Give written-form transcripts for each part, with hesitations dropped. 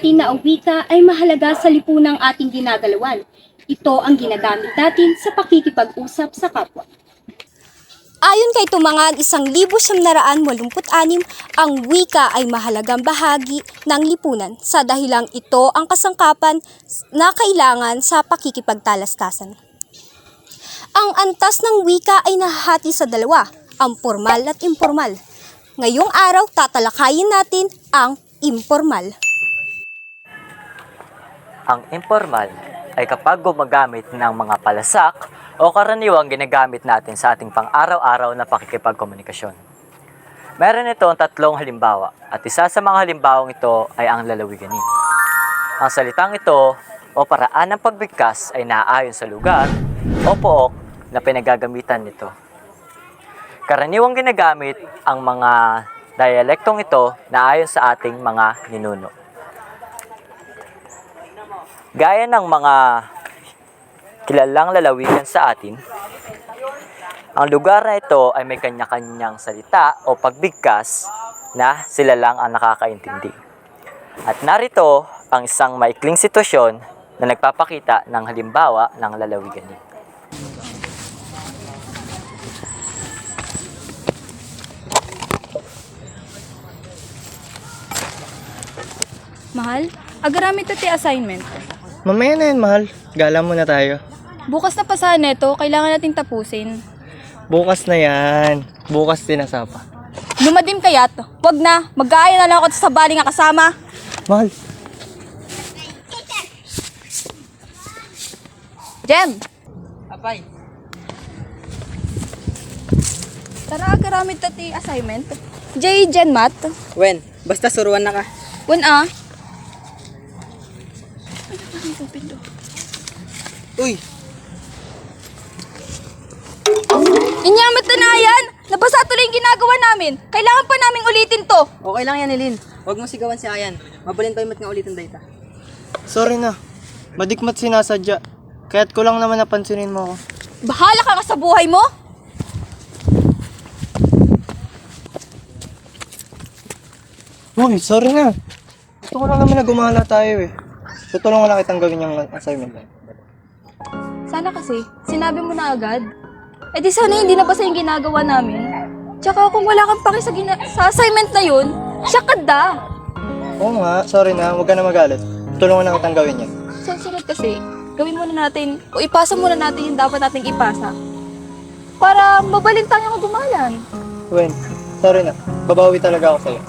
natin na ang wika ay mahalaga sa lipunang ating ginagalawan. Ito ang ginagamit natin sa pakikipag-usap sa kapwa. Ayon kay Tumangan 1986, ang wika ay mahalagang bahagi ng lipunan sa dahilang ito ang kasangkapan na kailangan sa pakikipagtalastasan. Ang antas ng wika ay nahahati sa dalawa, ang formal at informal. Ngayong araw, tatalakayin natin ang informal. Ang informal ay kapag gumagamit ng mga palasak o karaniwang ginagamit natin sa ating pang-araw-araw na pakikipagkomunikasyon. Meron itong tatlong halimbawa at isa sa mga halimbawang ito ay ang lalawiganin. Ang salitang ito o paraan ng pagbigkas ay naaayon sa lugar o pook na pinagagamitan nito. Karaniwang ginagamit ang mga dialektong ito na ayon sa ating mga ninuno. Gaya ng mga kilalang lalawigan sa atin, ang lugar na ito ay may kanya-kanyang salita o pagbigkas na sila lang ang nakakaintindi. At narito ang isang maikling sitwasyon na nagpapakita ng halimbawa ng lalawiganin. Mahal, agaramit ito assignment. Mamaya na yan, mahal. Gala muna tayo. Bukas na pasahan neto, kailangan nating tapusin. Bukas na yan. Bukas din asapa. Lumadim kaya't, wag na, mag-aaya na lang ako sa baling nga kasama. Mahal. Jem! Apay. Tara, agaramit ito assignment. J. Genmat. Wen, basta suruan na ka. Wen a. Uy, Inyamit na yan! Nabasa tuloy yung ginagawa namin. Kailangan pa naming ulitin to. okay lang yan, Elin. Huwag mo sigawan si Ayan. Mabalin pa yung nga ulitin data. Sorry na. Madikmat sinasadya. Kaya't ko lang naman napansinin mo ako. Bahala ka nga sa buhay mo. Uy, sorry na. Gusto ko lang naman na gumala tayo eh. Tutulungan lang kitang gawin yung assignment. Sana kasi, sinabi mo na agad. Eh di sana hindi nabasa yung ginagawa namin. Tsaka kung wala kang paki sa assignment na yun, syakad da. Oo nga, sorry na. Huwag ka na magalit. Tutulungan lang kitang gawin yan. Sa sunod kasi, gawin muna natin, o ipasa muna natin yung dapat nating ipasa. Para mabalin tayo gumalan. Wen, sorry na. Babawi talaga ako sa'yo.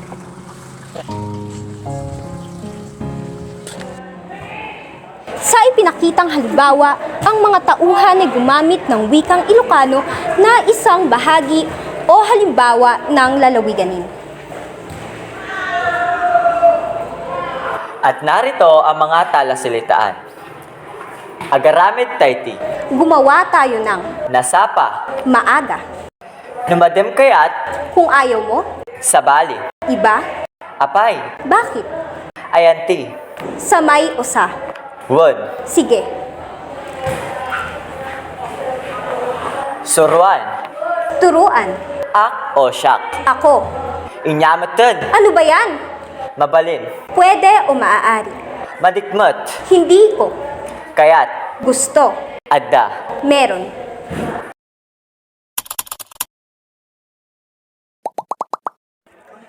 Sa ipinakitang halimbawa, ang mga tauhan ay gumamit ng wikang Ilocano na isang bahagi o halimbawa ng lalawiganin. At narito ang mga talasalitaan. Agaramid tayti, Gumawa tayo ng nasapa, maaga. numadem kayat, Kung ayaw mo, sabali, iba, apay, bakit? ayanti, Samay o sa. wod, Sige. suruan, Turuan. ak o syak, Ako. inyamatad, Ano ba yan? mabalin, Pwede o maaari? madikmat, Hindi ko. kayat, Gusto. adda. Meron.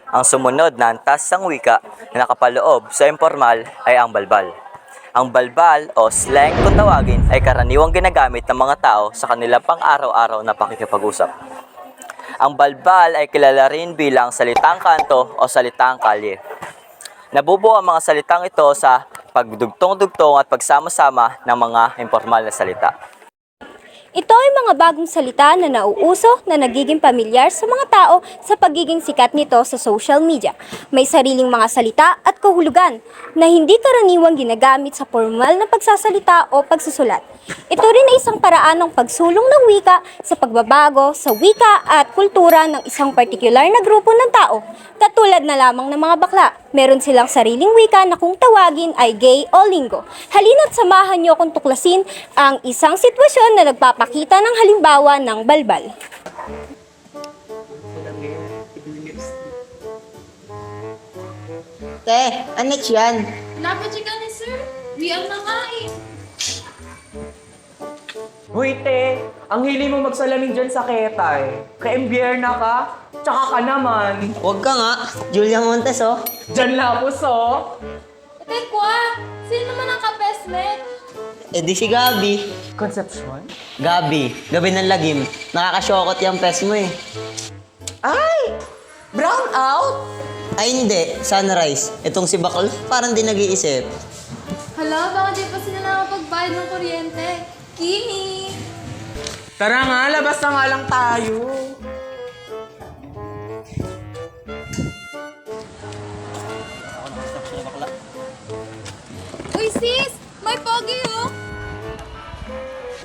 Ang sumunod na antas ng wika na nakapaloob sa informal ay ang balbal. Ang balbal o slang kung tawagin ay karaniwang ginagamit ng mga tao sa kanilang pang-araw-araw na pakikipag-usap. Ang balbal ay kilala rin bilang salitang kanto o salitang kalye. Nabubuo ang mga salitang ito sa pagdugtong-dugtong at pagsama-sama ng mga informal na salita. Ito ay mga bagong salita na nauuso na nagiging pamilyar sa mga tao sa pagiging sikat nito sa social media. May sariling mga salita at kahulugan na hindi karaniwang ginagamit sa formal na pagsasalita o pagsusulat. Ito rin ay isang paraan ng pagsulong ng wika sa pagbabago sa wika at kultura ng isang partikular na grupo ng tao. Katulad na lamang ng mga bakla, meron silang sariling wika na kung tawagin ay gay o linggo. Halina't samahan niyo akong tuklasin ang isang sitwasyon na nagpapakita ng halimbawa ng balbal. Te, ano yan? Napachika ni sir. Real na nga eh. Uy, te, ang hiling mo magsalamin dyan sa Ketay. Ka-Embierna ka, tsaka ka naman. Huwag ka nga. Julia Montes, oh. Dyan lapos, oh. Tekwa, sino naman ang kapesmet? Eh di si Gabi. Conception? Gabi, gabi ng lagim. Nakakasyokot yung pes mo eh. Ay! Brown out? Ay hindi, sunrise. Itong si Bakol, parang di nag-iisip. Hala, baka di pa sila nakapagbayad ng kuryente. Kimi! Tara nga, labas na nga lang tayo. Uy sis, may pogi oh!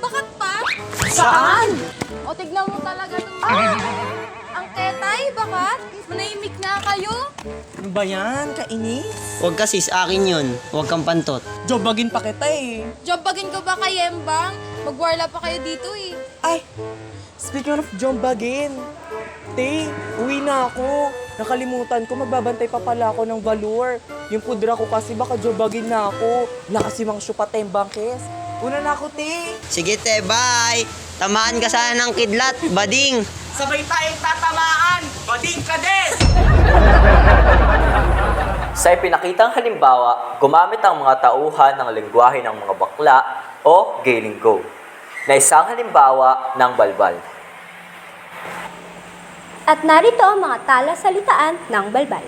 Bakat pa? Saan? O tignan mo talaga to. Ang ketay, bakat? Manahimik na kayo. Ano ba yan? Kainis? Huwag ka sis, akin yun. Huwag kang pantot. Jobagin pa kita eh. Jobbagin ko ba kay Embang? Magwarla pa kayo dito eh. Ay, speaking of Jombagin, te, uwi na ako. Nakalimutan ko, magbabantay pa pala ako ng valor. Yung pudra ko kasi baka jobagin na ako. Nakasimang syupatembang kes. Una na ako, te. Sige te, bye! Tamaan ka sana ng kidlat, bading! Sabay tayong tatamaan! Bading ka din! Sa ipinakitang halimbawa, gumamit ang mga tauhan ng lengguwahe ng mga bakla o gay lingo na isang halimbawa ng balbal. At narito ang mga talasalitaan ng balbal.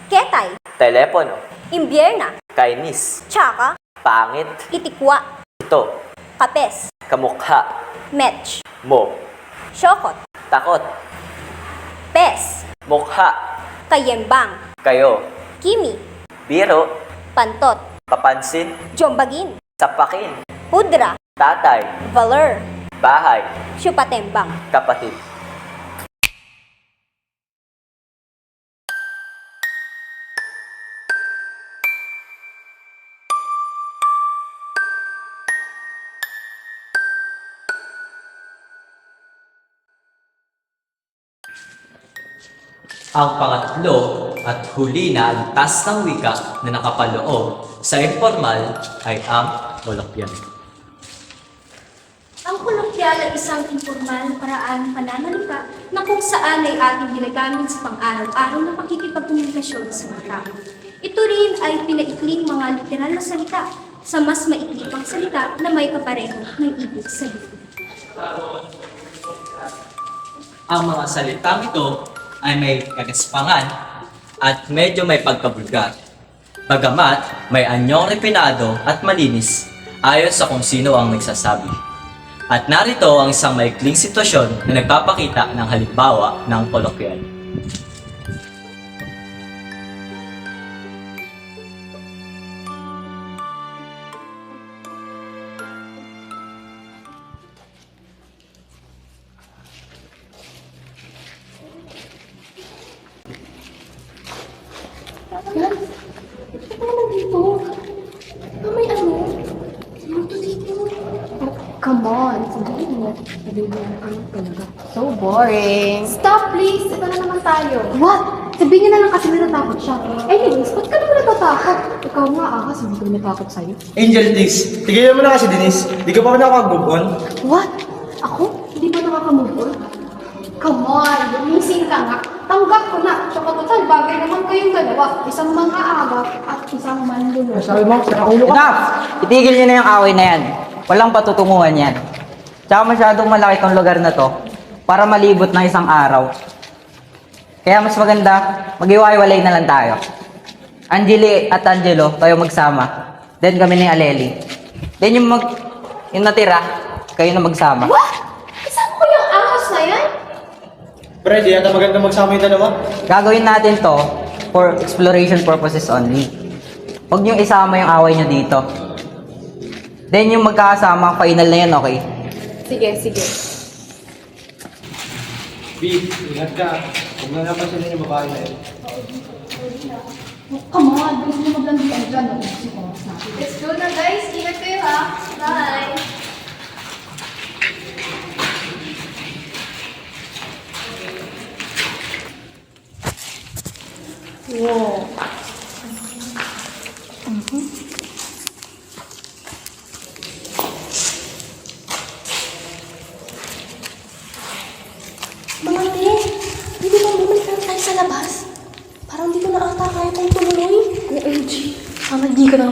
Ketay, Telepono, imbierna, kainis, tsaka, pangit, itikwa, ito, kapes, kamukha, metch, mo, syokot, takot, pes, mukha, kayembang, kayo, kimi, biro, pantot, papansin, jombagin, sapakin, pudra, tatay, valor, bahay, syupatembang. kapatid. Ang pangatlo at huli na antas ng wika na nakapaloob sa informal ay ang kolokyan. Ang kolokyal ay isang informal na paraan ng pananalita na kung saan ay ating ginagamit sa pang-araw-araw na pakikipagkomunikasyon sa mga tao. Ito rin ay pinaikling mga literal na salita sa mas maikli pang salita na may kapareho ng ibig sabihin. Ang mga salitang ito ay may kagaspangan at medyo may pagkabulgar. Bagamat may anyong refinado at malinis ayon sa kung sino ang nagsasabi. At narito ang isang maikling sitwasyon na nagpapakita ng halimbawa ng kolokyal. May ano? Ano dito? Come on, sabihin mo. Sabihin mo ano talaga. So boring. Stop please! Ito na naman tayo. What? Sabihin niya na lang kasi natatakot siya. Anyways, ba't ka naman natatakot? Ikaw nga kasi hindi ko natakot sa'yo. Angel, please. Tigilan mo na kasi, Denise. Di ka pa nakakag-move on. What? Ako? Hindi ba nakakamove on? Come on, lumising ka nga. Tanggap ko na. Tsaka total, bagay naman kayong dalawa. Isang mga agap at isang manluloko. Sabi mo, sa ulo ka. Enough! Itigil niyo na yung away na yan. Walang patutunguhan yan. Tsaka masyadong malaki tong lugar na to para malibot ng isang araw. Kaya mas maganda, mag-iwalay na lang tayo. Angeli at Angelo, kayo magsama. Then kami ni Aleli. Then yung natira, kayo na magsama. What? Kasama ko yung ahas na yan? Pre, di yata maganda magsama yung dalawa. Gagawin natin to for exploration purposes only. Huwag niyong isama yung away niyo dito. Then yung magkakasama, final na yun, okay? Sige, sige. B, ingat ka. Huwag na napasin yung babae na yun. Come on, gusto mo maglandian dyan. Let's go na guys. Ingat kayo ha. Bye.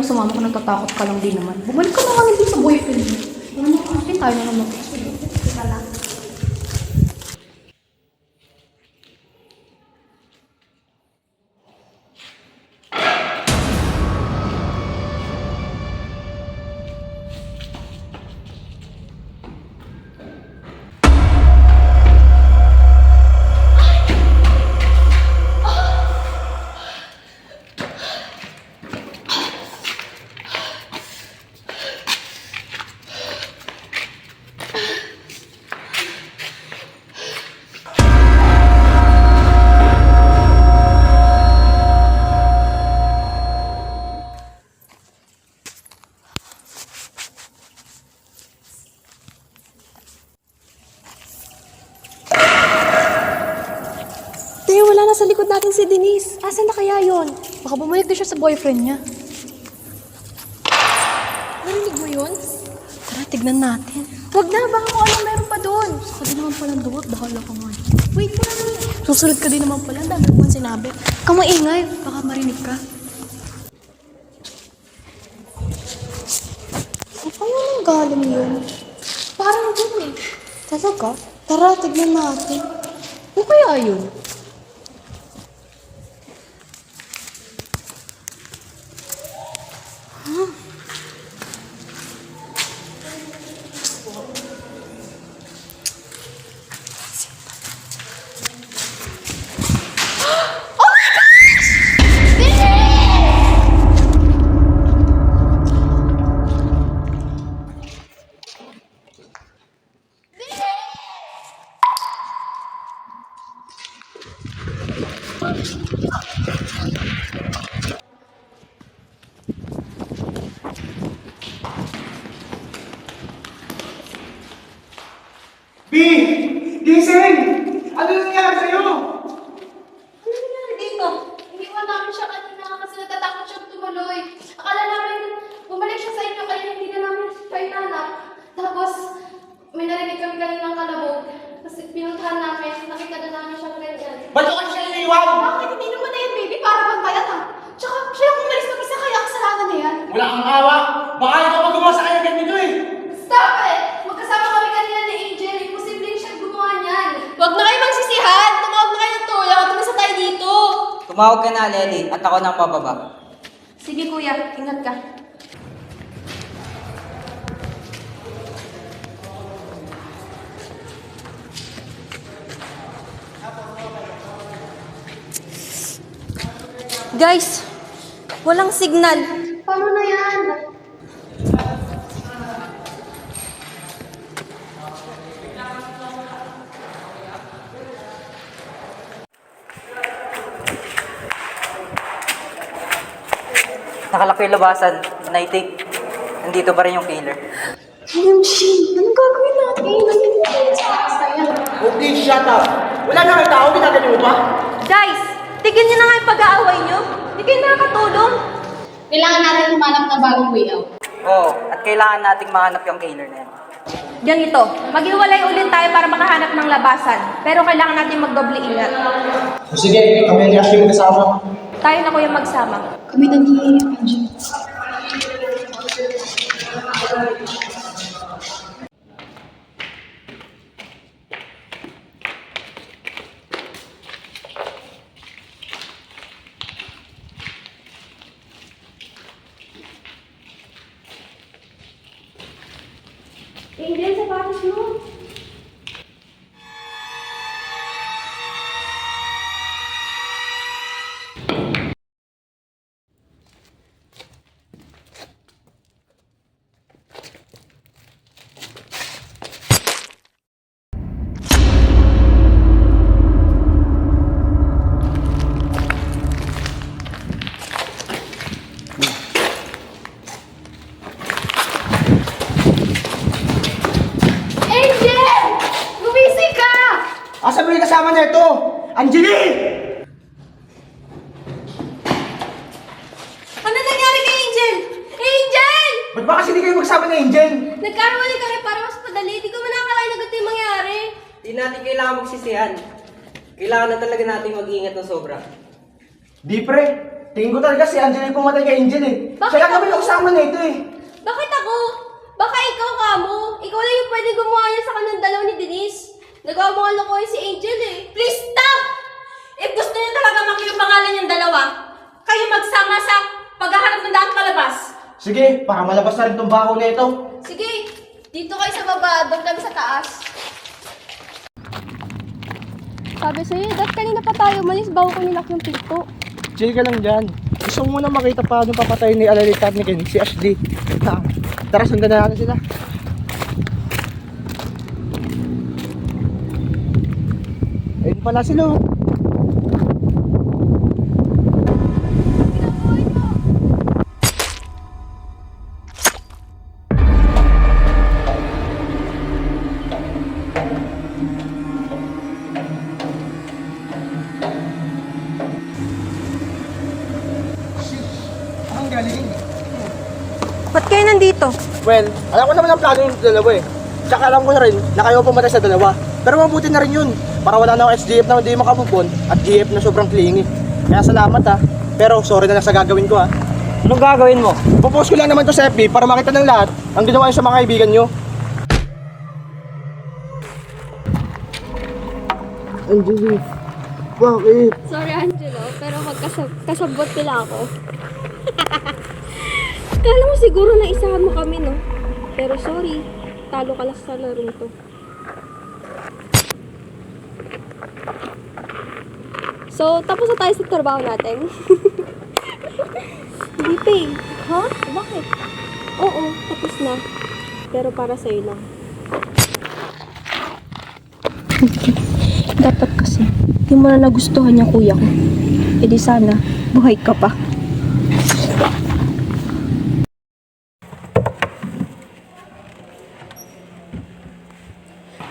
sumama kung natatakot ka lang din naman. Bumalik ka naman hindi sa boyfriend mo. Ano kasi tayo na naman. Teka lang. Tayo, wala na sa likod natin si Denise. Asan na kaya yon? Baka bumalik na siya sa boyfriend niya. Narinig mo yun? Tara, tignan natin. Huwag na, baka kung anong meron pa doon. Saka din naman palang duwag, bahala ka nga. Wait mo lang. Susunod ka din naman pala, ang dami ko man sinabi. Kang maingay, baka marinig ka. Saan kaya nang galing yun? Parang dun eh. Talaga? Tara, tignan natin. Ano kaya yun? B! Gising! Ano nangyari sa'yo? Ano nangyari dito? Iniwan namin siya kanina kasi natatakot siyang tumuloy. Akala namin bumalik siya sa inyo kaya hindi na namin siya inanap. Tapos may narinig kami kaninang kalabog. Kasi pinuntahan namin, nakita na namin siya ganyan. Ba't ako siya iniwan? Bakit hindi naman na yan, baby? Para bantayan ha? Tsaka siya yung umalis mag-isa kaya kasalanan na yan. Wala kang awa! Baka ikaw pa gumawa sa kanya ganito eh! Stop it! Magkasama kami kanina ni Angel. Imposible siya gumawa niyan. Huwag na kayo magsisihan! Tumawag na kayo ng tulong at tumisa tayo dito! Tumawag ka na, Lely, at ako nang pababa. Sige kuya, ingat ka. Guys, walang signal. Paano na yan? Nakalaki yung labasan. Naitik. Nandito pa rin yung killer. OMG! Anong gagawin natin? Nandito tayo sa akas na yan. Okay, shut up! Wala na kayo tao, ginagaling mo pa? Guys, tigil niyo na nga yung pag-aaway niyo. Hindi kayo nakakatulong. Kailangan natin humanap ng bagong way out. Oo, at kailangan nating mahanap yung killer na yan. Ganito, maghiwalay ulit tayo para makahanap ng labasan. Pero kailangan natin magdoble ingat. Sige, kami ni Ashley magkasama. Tayo na kuya magsama. Kami na ni Angel. Angel, sapatos mo. Angel! Gumising ka! Asa mo yung kasama na ito? Anjali! Ano nangyari kay Angel? Angel! Ba't ba kasi hindi kayo magsama ni Angel? Nagkaroon kami para mas padali. Di ko man nakakalain na ganito yung mangyari. Di natin kailangan magsisihan. Kailangan na talaga natin mag-iingat ng sobra. Di pre, Tingin ko talaga si Angel yung pumatay kay Angel eh. Bakit Siya lang ako? naman yung kasama nito eh. Bakit ako? Baka ikaw ka mo. Ikaw lang yung pwede gumawa niya sa kanyang dalaw ni Denise. Nagawa mo nga lokohin si Angel eh. Please stop! If gusto niyo talaga makita pangalan yung dalawa, kayo magsama sa paghahanap ng daang palabas. Sige, para malabas na rin tong bako na ito. Sige, dito kayo sa baba, doon kami sa taas. Sabi sa'yo, dahil kanina pa tayo umalis bago ko nilak yung pinto. Chill ka lang dyan. Gusto mo muna makita paano papatay ni Alalita at ni Ken, si Ashley. Tara, sundan na natin sila. Ayun pala sila. Ang galing. Ba't kayo nandito? Well, alam ko naman ang plano yung dalawa eh. Tsaka alam ko na rin na kayo pumatay sa dalawa. Pero mabuti na rin yun. Para wala na akong SGF na hindi makapupon at GF na sobrang clingy. Kaya salamat ha. Pero sorry na lang sa gagawin ko ha. Anong gagawin mo? Popost ko lang naman to sa FB para makita ng lahat ang ginawa niyo sa mga kaibigan niyo. Angeli, bakit? Sorry Angelo, pero magkasabot nila ako. Kala mo siguro na isahan mo kami, no? Pero sorry, talo ka lang sa larong to. So, tapos na tayo sa trabaho natin. Hindi pa eh. Ha? Bakit? Oo, tapos na. Pero para sa'yo lang. Dapat kasi, di mo na nagustuhan yung kuya ko. E di sana, buhay ka pa.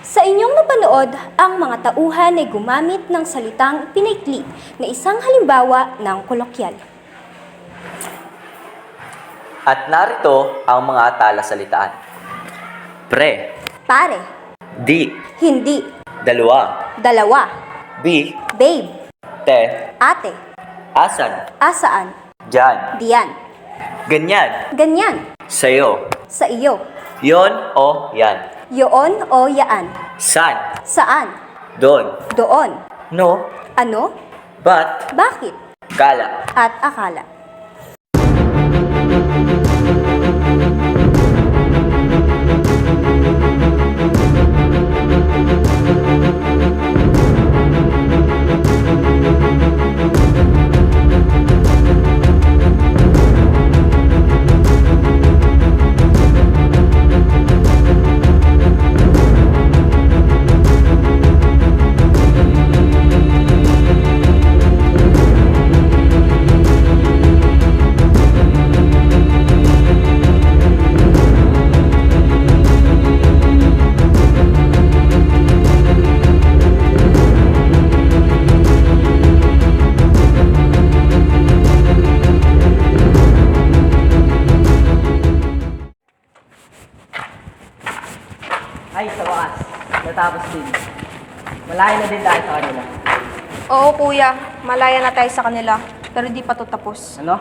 Sa inyong napanood, ang mga tauhan ay gumamit ng salitang pinaikli na isang halimbawa ng kolokyal. At narito ang mga talasalitaan. Pre, Pare, di, hindi, dalawa, dalawa, bi, babe, te, ate, asan, asaan, dyan, diyan, ganyan, ganyan, sa'yo, sa iyo, yon o yan, yoon o yaan, san, saan, doon, doon, no, ano, but, bakit, kala. at akala. Ay, sa wakas. Natapos din. Malayo na din tayo sa kanila. Oo kuya, malaya na tayo sa kanila. Pero di pa to tapos. Ano?